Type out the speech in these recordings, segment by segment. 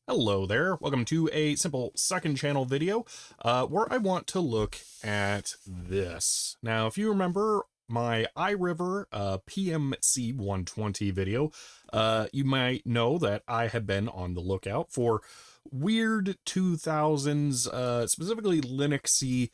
Hello there, welcome to a simple second channel video where I want to look at this. Now, if you remember my iRiver PMC 120 video, you might know that I have been on the lookout for weird 2000s, specifically Linuxy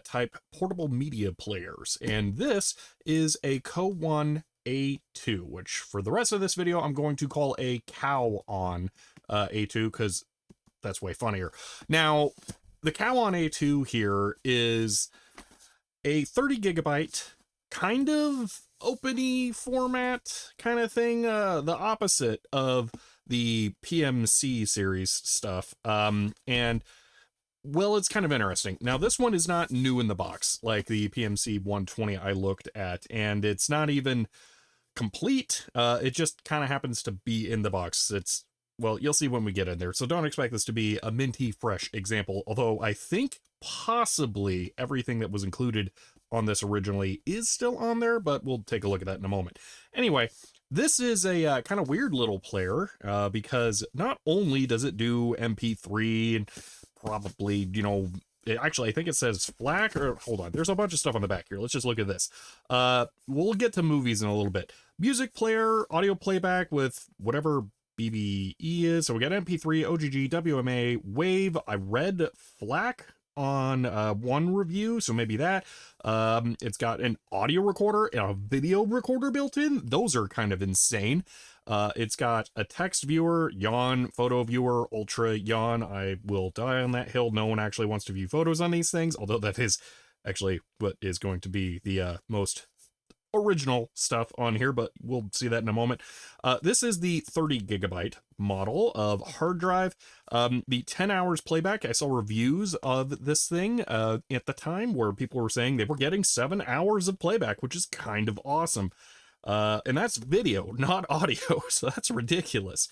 type portable media players, and this is a Cowon A2, which for the rest of this video I'm going to call a Cowon A2 because that's way funnier. Now, the Cowon A2 here is a 30 gigabyte kind of openy format kind of thing, the opposite of the PMC series stuff. And well, it's kind of interesting. Now, this one is not new in the box like the PMC 120 I looked at, and it's not even complete. It just kind of happens to be in the box. It's, well, you'll see when we get in there, so don't expect this to be a minty fresh example, although I think possibly everything that was included on this originally is still on there, but we'll take a look at that in a moment. Anyway, this is a kind of weird little player because not only does it do MP3 and probably, you know, actually, I think it says FLAC, or hold on, there's a bunch of stuff on the back here. Let's just look at this. We'll get to movies in a little bit. Music player, audio playback with whatever BBE is. So we got MP3, OGG, WMA, Wave. I read FLAC on one review, so maybe that. It's got an audio recorder and a video recorder built in. Those are kind of insane. It's got a text viewer, yawn, photo viewer, ultra yawn. I will die on that hill. No one actually wants to view photos on these things, although that is actually what is going to be the most original stuff on here, but we'll see that in a moment. This is the 30 gigabyte model of hard drive. The 10 hours playback, I saw reviews of this thing at the time where people were saying they were getting 7 hours of playback, which is kind of awesome. And that's video, not audio, so that's ridiculous.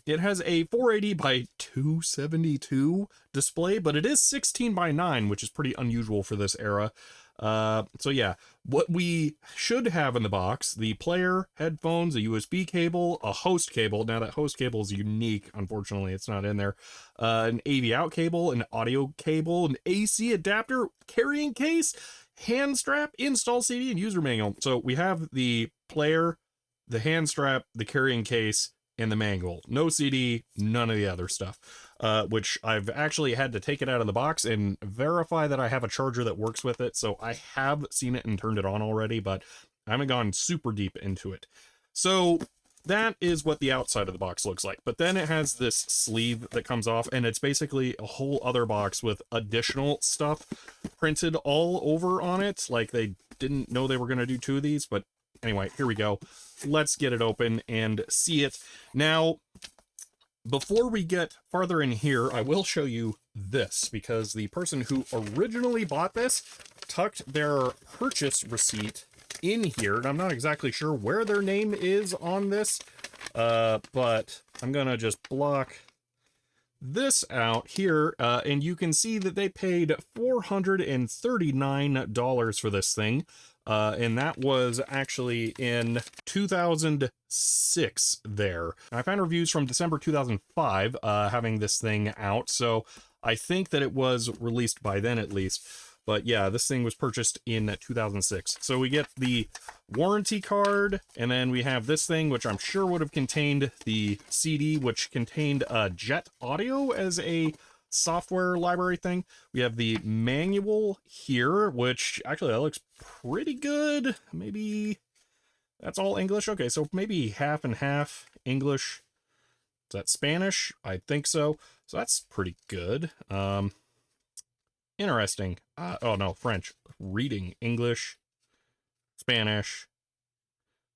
It has a 480 by 272 display, but it is 16 by 9, which is pretty unusual for this era. So yeah, what we should have in the box: the player, headphones, a USB cable, a host cable. Now that host cable is unique, unfortunately it's not in there. An AV out cable, an audio cable, an AC adapter, carrying case, hand strap, install CD, and user manual. So we have the player, the hand strap, the carrying case, and the manual. No CD, none of the other stuff, which I've actually had to take it out of the box and verify that I have a charger that works with it. So I have seen it and turned it on already, but I haven't gone super deep into it. So that is what the outside of the box looks like. But then it has this sleeve that comes off, and it's basically a whole other box with additional stuff printed all over on it. Like they didn't know they were going to do 2 of these, but anyway, here we go. Let's get it open and see it. Now, before we get farther in here, I will show you this, because the person who originally bought this tucked their purchase receipt in here, and I'm not exactly sure where their name is on this, but I'm gonna just block this out here, and you can see that they paid $439 for this thing, and that was actually in 2006 there. I found reviews from December 2005 having this thing out, so I think that it was released by then at least. But yeah, this thing was purchased in 2006. So we get the warranty card, and then we have this thing, which I'm sure would have contained the CD, which contained Jet Audio as a software library thing. We have the manual here, which actually that looks pretty good. Maybe that's all English. Okay, so maybe half and half English. Is that Spanish? I think so. So that's pretty good. Interesting. Oh no, French. Reading English, Spanish,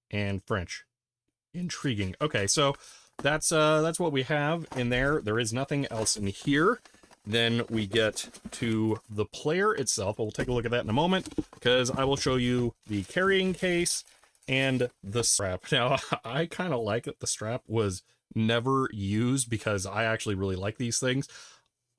and French. Intriguing. Okay, so that's what we have in there. There is nothing else in here. Then we get to the player itself. We'll take a look at that in a moment, because I will show you the carrying case and the strap. Now, I kind of like that the strap was never used, because I actually really like these things.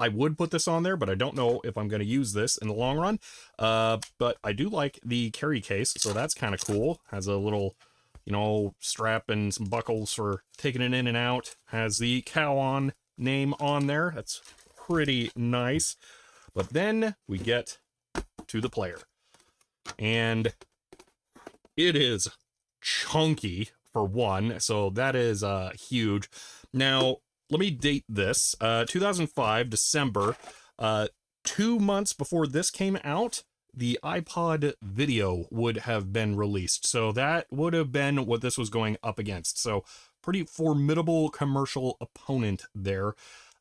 I would put this on there, but I don't know if I'm going to use this in the long run. But I do like the carry case, so that's kind of cool. Has a little, you know, strap and some buckles for taking it in and out. Has the Cowon name on there. That's pretty nice. But then we get to the player, and it is chunky for one, so that is huge. Now, let me date this. 2005, December, 2 months before this came out, the iPod video would have been released. So that would have been what this was going up against. So pretty formidable commercial opponent there.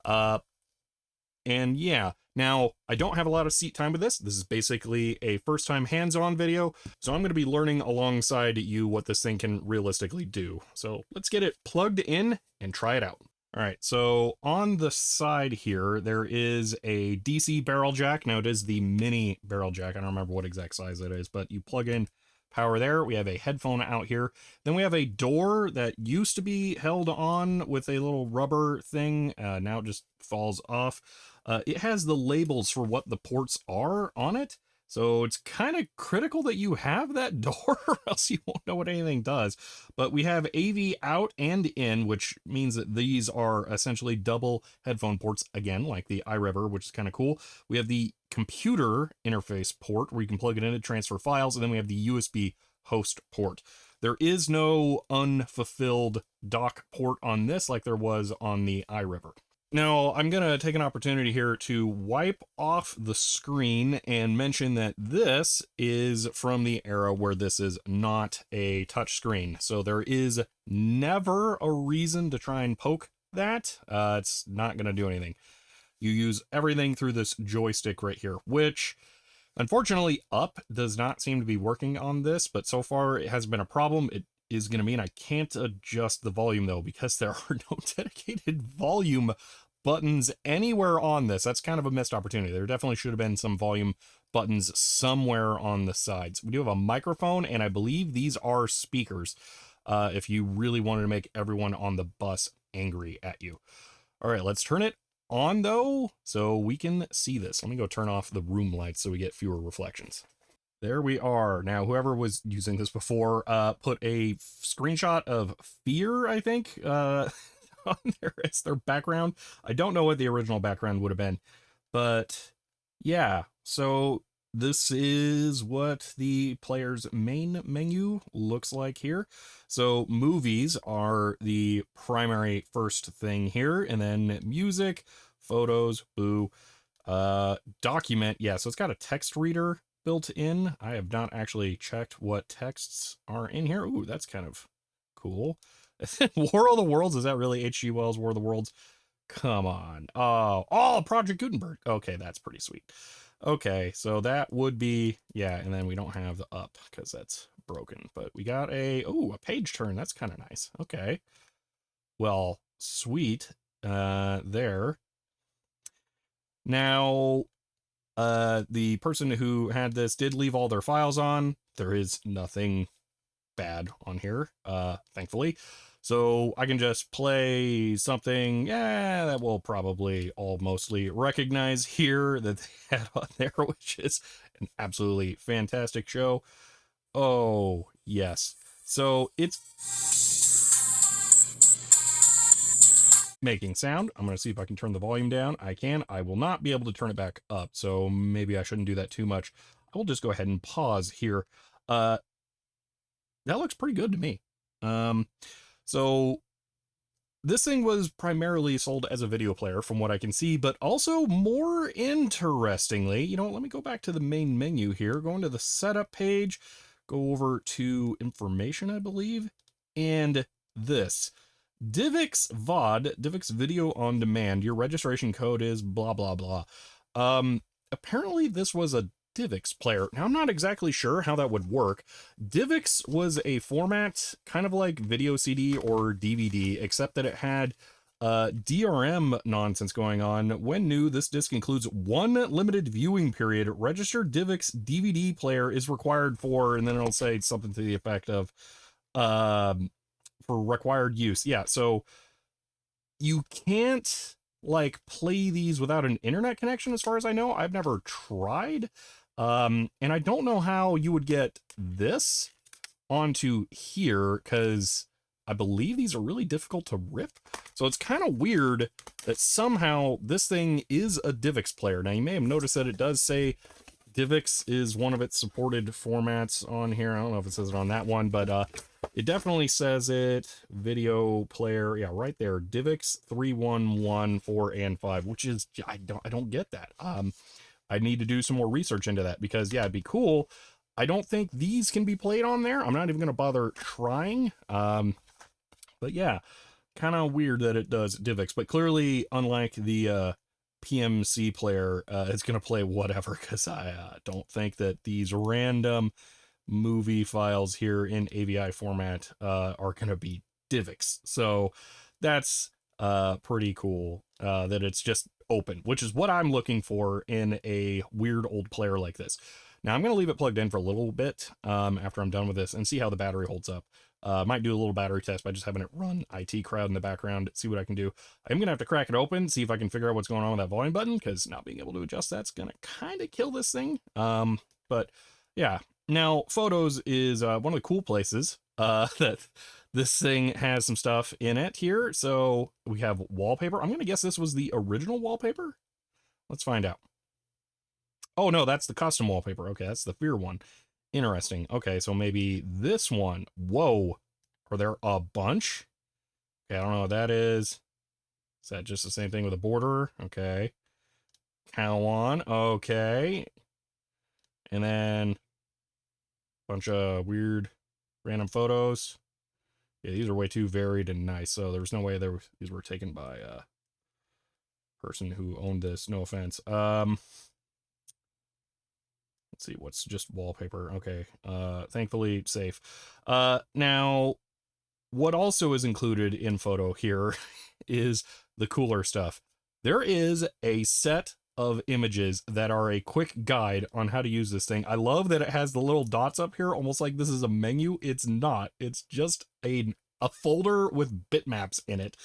And yeah, now I don't have a lot of seat time with this. This is basically a first time hands-on video. So I'm going to be learning alongside you what this thing can realistically do. So let's get it plugged in and try it out. All right, so on the side here, there is a DC barrel jack. Now it is the mini barrel jack. I don't remember what exact size it is, but you plug in power there. We have a headphone out here. Then we have a door that used to be held on with a little rubber thing. Now it just falls off. It has the labels for what the ports are on it. So it's kind of critical that you have that door or else you won't know what anything does. But we have AV out and in, which means that these are essentially double headphone ports, again, like the iRiver, which is kind of cool. We have the computer interface port where you can plug it in to transfer files, and then we have the USB host port. There is no unfulfilled dock port on this like there was on the iRiver. Now, I'm going to take an opportunity here to wipe off the screen and mention that this is from the era where this is not a touch screen. So there is never a reason to try and poke that. It's not going to do anything. You use everything through this joystick right here, which unfortunately up does not seem to be working on this, but so far it has been a problem. It is going to mean I can't adjust the volume though, because there are no dedicated volume buttons anywhere on this. That's kind of a missed opportunity. There definitely should have been some volume buttons somewhere on the sides. We do have a microphone, and I believe these are speakers, if you really wanted to make everyone on the bus angry at you. All right, let's turn it on though, so we can see this. Let me go turn off the room lights so we get fewer reflections. There we are. Now, whoever was using this before put a screenshot of Fear, I think, on there as their background. I don't know what the original background would have been, but yeah. So this is what the player's main menu looks like here. So movies are the primary first thing here, and then music, photos, boo, document. Yeah, so it's got a text reader built in. I have not actually checked what texts are in here. Ooh, that's kind of cool. War of the Worlds, is that really H.G. Wells' War of the Worlds? Come on. Oh, Project Gutenberg. Okay, that's pretty sweet. Okay, so that would be, yeah, and then we don't have the up because that's broken, but we got a page turn. That's kind of nice. Okay. Well, sweet. There. Now, the person who had this did leave all their files on. There is nothing bad on here, thankfully. So I can just play something, yeah, that we'll probably all mostly recognize here that they had on there, which is an absolutely fantastic show. Oh, yes. So it's making sound. I'm going to see if I can turn the volume down. I can. I will not be able to turn it back up, so maybe I shouldn't do that too much. I will just go ahead and pause here. That looks pretty good to me. So this thing was primarily sold as a video player from what I can see, but also more interestingly, you know, let me go back to the main menu here, go into the setup page, go over to information, I believe, and this. Divx VOD, Divx Video on Demand, your registration code is blah, blah, blah. Apparently this was a Divx player. Now, I'm not exactly sure how that would work. Divx was a format kind of like video CD or DVD, except that it had DRM nonsense going on. When new, this disc includes one limited viewing period. Registered Divx DVD player is required for, and then it'll say something to the effect of for required use. Yeah, so you can't like play these without an internet connection as far as I know. I've never tried. And I don't know how you would get this onto here, because I believe these are really difficult to rip. So it's kind of weird that somehow this thing is a Divx player. Now, you may have noticed that it does say Divx is one of its supported formats on here. I don't know if it says it on that one, but it definitely says it. Video player, yeah, right there. Divx 311, 4, and 5, which is, I don't get that. I need to do some more research into that because, yeah, it'd be cool. I don't think these can be played on there. I'm not even going to bother trying. But yeah, kind of weird that it does Divx, but clearly, unlike the PMC player, it's going to play whatever, because I don't think that these random movie files here in AVI format are going to be Divx. So that's pretty cool that it's just open, which is what I'm looking for in a weird old player like this. Now I'm going to leave it plugged in for a little bit after I'm done with this and see how the battery holds up. Might do a little battery test by just having it run IT Crowd in the background, see what I can do. I'm going to have to crack it open, see if I can figure out what's going on with that volume button, because not being able to adjust that's going to kind of kill this thing. But yeah, now photos is one of the cool places that this thing has some stuff in it here. So we have wallpaper. I'm going to guess this was the original wallpaper. Let's find out. Oh, no, that's the custom wallpaper. Okay, that's the Fear one. Interesting. Okay, so maybe this one. Whoa. Are there a bunch? Okay, I don't know what that is. Is that just the same thing with a border? Okay. Cowon. Okay. And then a bunch of weird random photos. Yeah, these are way too varied and nice. So there's no way these were taken by a person who owned this. No offense. Let's see, what's just wallpaper? Okay. Thankfully safe. Now, what also is included in photo here is the cooler stuff. There is a set of images that are a quick guide on how to use this thing. I love that it has the little dots up here, almost like this is a menu. It's not. It's just a folder with bitmaps in it.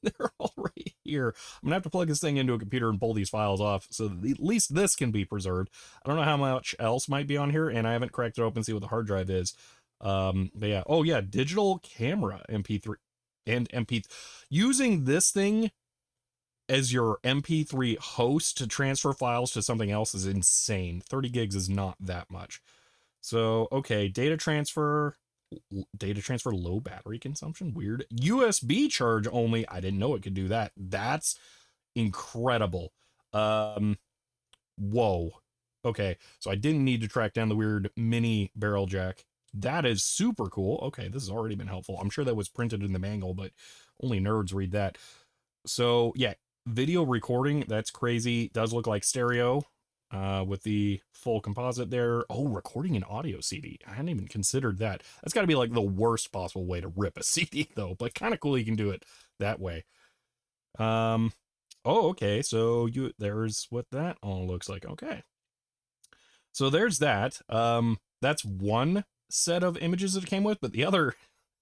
They're all right here. I'm gonna have to plug this thing into a computer and pull these files off so that at least this can be preserved. I don't know how much else might be on here, and I haven't cracked it open to see what the hard drive is. But yeah, oh yeah, digital camera MP3 and MP. Using this thing as your MP3 host to transfer files to something else is insane. 30 gigs is not that much. So okay, data transfer low battery consumption, weird. USB charge only, I didn't know it could do that. That's incredible. Whoa. Okay, so I didn't need to track down the weird mini barrel jack. That is super cool. Okay, this has already been helpful. I'm sure that was printed in the manual, but only nerds read that. So yeah, video recording, that's crazy. Does look like stereo with the full composite there. Oh, recording an audio CD. I hadn't even considered that. That's got to be like the worst possible way to rip a CD though, but kind of cool you can do it that way. Oh, okay. So there's what that all looks like. Okay. So there's that. That's one set of images that it came with, but the other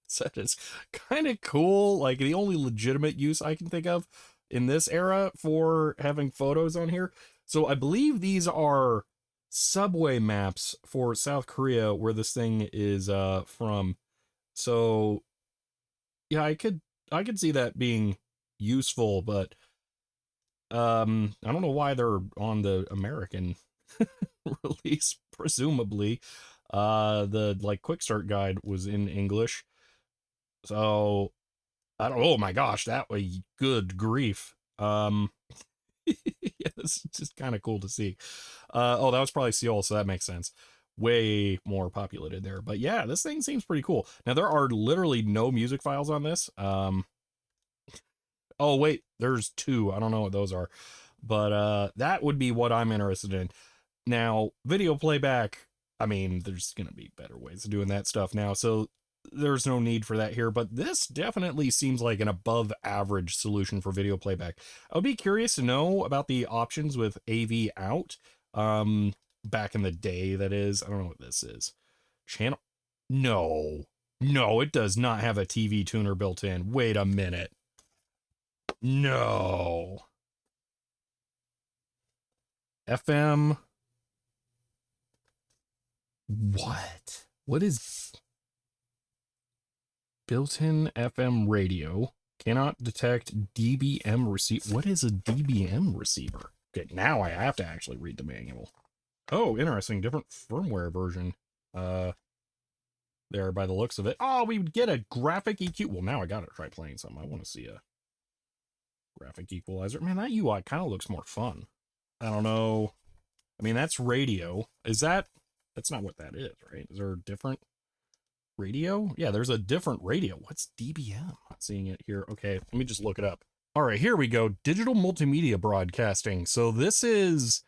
set is kind of cool. Like the only legitimate use I can think of in this era for having photos on here. So I believe these are subway maps for South Korea where this thing is from. So yeah, I could see that being useful, but I don't know why they're on the American release, presumably. The like quick start guide was in English. So I don't, oh my gosh, that was good grief. Yeah, this is just kind of cool to see. Oh, that was probably Seoul, so that makes sense. Way more populated there. But yeah, this thing seems pretty cool. Now there are literally no music files on this. Oh wait, there's two. I don't know what those are. But that would be what I'm interested in. Now, video playback, I mean, there's going to be better ways of doing that stuff now, so there's no need for that here, but this definitely seems like an above average solution for video playback. I would be curious to know about the options with AV out, back in the day, that is. I don't know what this is. Channel? No. No, it does not have a TV tuner built in. Wait a minute. No. FM? What? What is... Built-in FM radio. Cannot detect DBM receive. What is a DBM receiver? Okay, now I have to actually read the manual. Oh, interesting. Different firmware version. There by the looks of it. Oh, we would get a graphic EQ. Well, now I gotta try playing something. I want to see a graphic equalizer. Man, that UI kind of looks more fun. I don't know. I mean, that's radio. Is that... That's not what that is, right? Is there a different radio? Yeah, there's a different radio. What's DBM? Not seeing it here. Okay, let me just look it up. All right, here we go. Digital multimedia broadcasting. So this is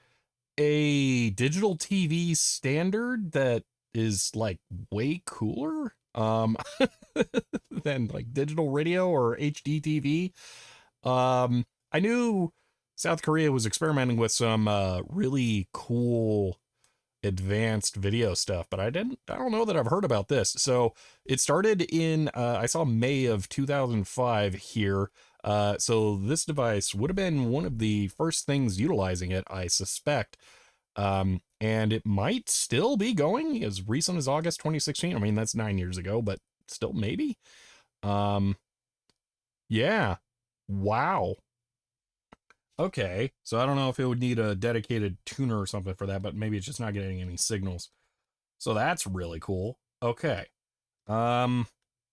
a digital TV standard that is like way cooler than like digital radio or HD TV. I knew South Korea was experimenting with some really cool advanced video stuff, but I don't know that I've heard about this. So it started in I saw May of 2005 here. So this device would have been one of the first things utilizing it, I suspect. And it might still be going as recent as August 2016. I mean, that's 9 years ago, but still maybe. Yeah. Wow. Okay, so I don't know if it would need a dedicated tuner or something for that, but maybe it's just not getting any signals. So that's really cool. Okay. Yeah,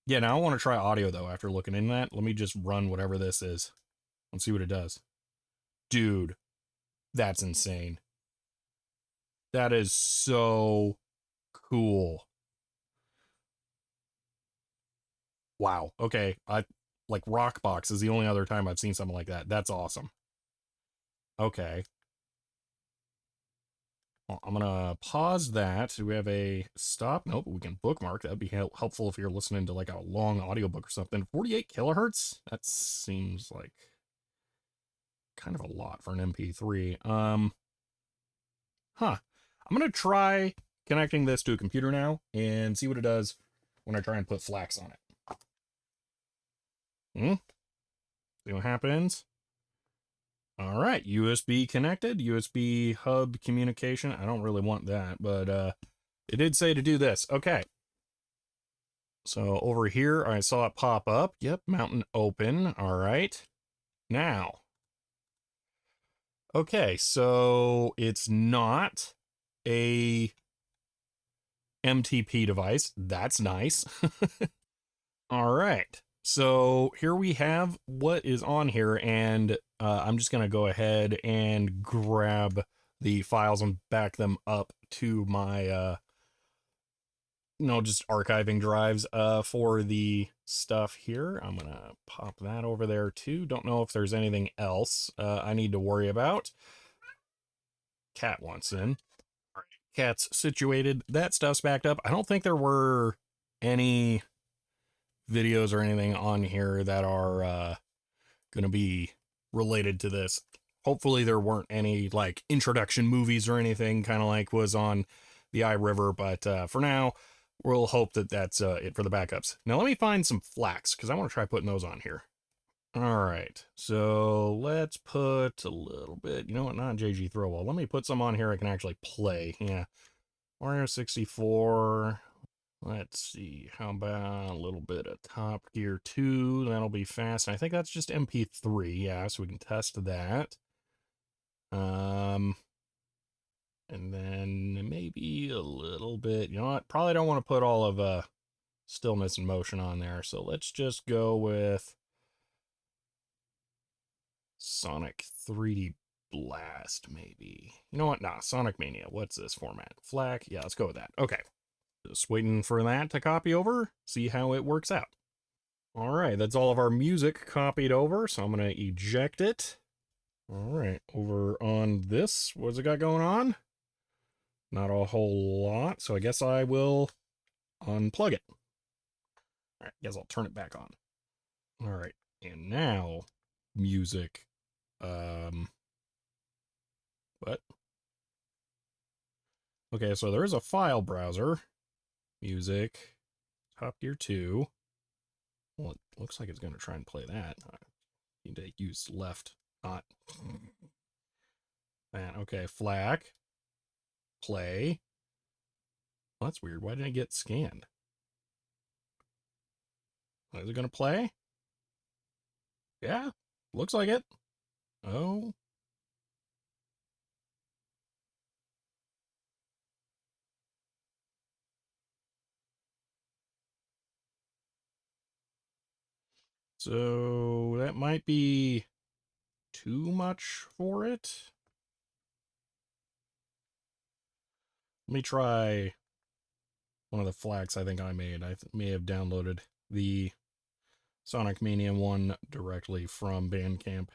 now I want to try audio though after looking in that. Let me just run whatever this is and see what it does. Dude, that's insane. That is so cool. Wow. Okay. Like Rockbox is the only other time I've seen something like that. That's awesome. Okay. Well, I'm gonna pause that. Do we have a stop? Nope, we can bookmark. That'd be helpful if you're listening to like a long audiobook or something. 48 kilohertz? That seems like kind of a lot for an MP3. Huh. I'm gonna try connecting this to a computer now and see what it does when I try and put flax on it. See what happens. All right, USB connected, USB hub communication. I don't really want that, but it did say to do this. Okay. So over here, I saw it pop up. Yep, mountain open. All right. Now. Okay, so it's not a MTP device. That's nice. All right. So here we have what is on here, and I'm just going to go ahead and grab the files and back them up to my, just archiving drives for the stuff here. I'm going to pop that over there too. Don't know if there's anything else I need to worry about. Cat wants in. All right. Cat's situated. That stuff's backed up. I don't think there were any videos or anything on here that are going to be related to this. Hopefully there weren't any like introduction movies or anything kind of like was on the iRiver, but for now we'll hope that that's it for the backups. Now let me find some flax because I want to try putting those on here. All right, so let's put a little bit, you know what, not JG Throwwall. Let me put some on here I can actually play. Yeah, Mario 64. Let's see, how about a little bit of Top Gear 2? That'll be fast. And I think that's just MP3, yeah, so we can test that. And then maybe a little bit, you know what, probably don't want to put all of Stillness and Motion on there, so let's just go with Sonic 3D Blast, maybe. You know what, nah, Sonic Mania, what's this format? FLAC, yeah, let's go with that. Okay. Just waiting for that to copy over, see how it works out. All right, that's all of our music copied over, so I'm going to eject it. All right, over on this, what's it got going on? Not a whole lot, so I guess I will unplug it. All right, guess I'll turn it back on. All right, and now music. What? Okay, so there is a file browser. Music, Top Gear 2. Well, it looks like it's going to try and play that. I need to use left, not that. Okay, FLAC, play. Well, that's weird. Why didn't it get scanned? Is it going to play? Yeah, looks like it. Oh. So that might be too much for it. Let me try one of the FLACs I think I made. I may have downloaded the Sonic Mania one directly from Bandcamp.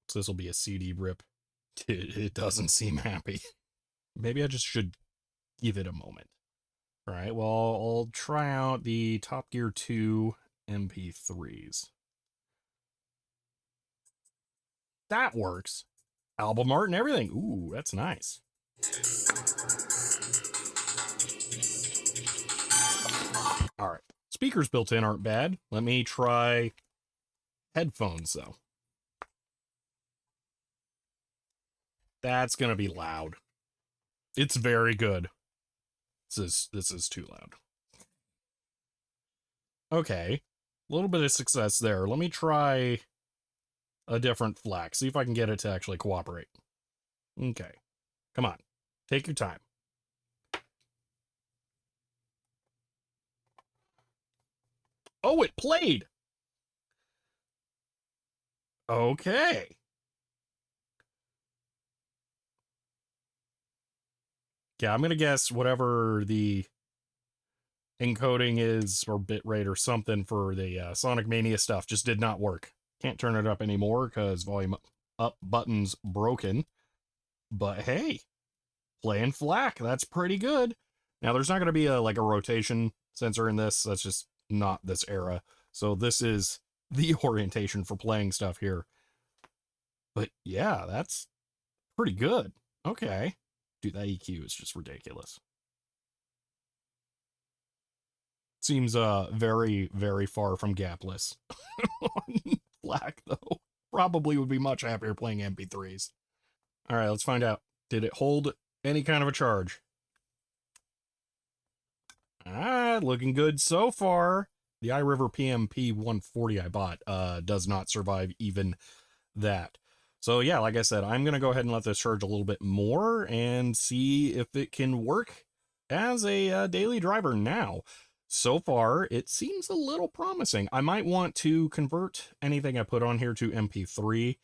So this will be a CD rip. It doesn't seem happy. Maybe I just should give it a moment. All right, well, I'll try out the Top Gear 2 MP3s. That works. Album art and everything. Ooh, that's nice. All right. Speakers built in aren't bad. Let me try headphones, though. That's going to be loud. It's very good. This is too loud. Okay. A little bit of success there. Let me try a different FLAC. See if I can get it to actually cooperate. Okay. Come on. Take your time. Oh, it played! Okay. Yeah, I'm going to guess whatever the encoding is, or bitrate or something for the Sonic Mania stuff just did not work. Can't turn it up anymore because volume up button's broken. But hey, playing FLAC, that's pretty good. Now there's not going to be a rotation sensor in this. That's just not this era. So this is the orientation for playing stuff here. But yeah, that's pretty good. Okay. Dude, that EQ is just ridiculous. Seems very, very far from gapless. On FLAC, though. Probably would be much happier playing MP3s. All right, let's find out. Did it hold any kind of a charge? Ah, looking good so far. The iRiver PMP 140 I bought does not survive even that. So yeah, like I said, I'm going to go ahead and let this charge a little bit more and see if it can work as a daily driver now. So far, it seems a little promising. I might want to convert anything I put on here to MP3,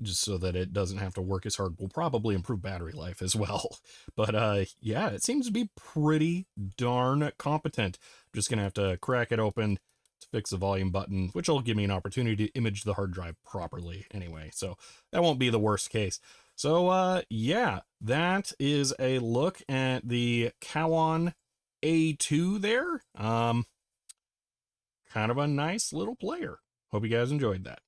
just so that it doesn't have to work as hard. Will probably improve battery life as well. But yeah, it seems to be pretty darn competent. I'm just going to have to crack it open to fix the volume button, which will give me an opportunity to image the hard drive properly anyway. So that won't be the worst case. So yeah, that is a look at the Cowon A2 there. Kind of a nice little player. Hope you guys enjoyed that.